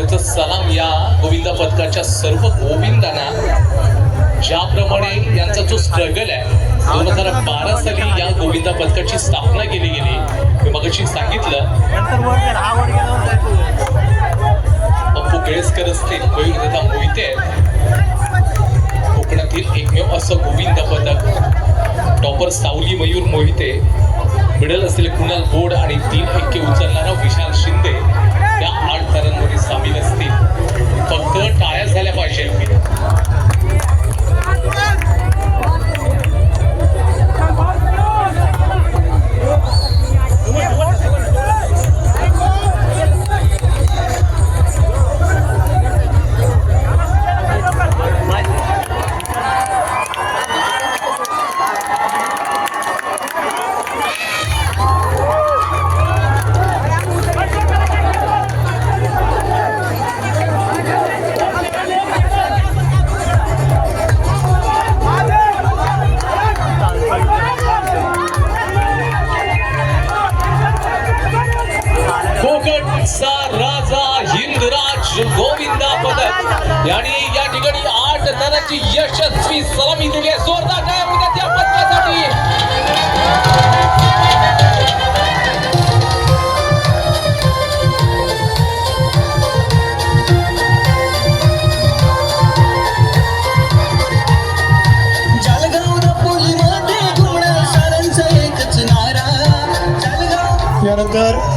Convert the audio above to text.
त्याचा सलाम या गोविंदा पथकाच्या सर्व गोविंदांना. ज्याप्रमाणे यांचा जो स्ट्रगल आहे 2012 साली या गोविंदा पथकाची स्थापना केली गेली. मी मगाशी सांगितलं अप्पू केळसकर असतील, मयूरदादा मोहिते कोकणातील एकमेव असं गोविंद पथक. टॉपर सावली मयूर मोहिते, मिडल असलेले कुणाल बोड आणि 3 एक्के उचलणारा विशाल शिंदे या 8 तारांमध्ये सामील असतील. फक्त टाळ्या झाल्या पाहिजे. कोकणचा राजा हिंदराज गोविंदा पथक यांनी या ठिकाणी 8 तारांची यशस्वी सलामी दिली आहे. जोरदार टाळ्या होत्या त्या पथकासाठी. यानंतर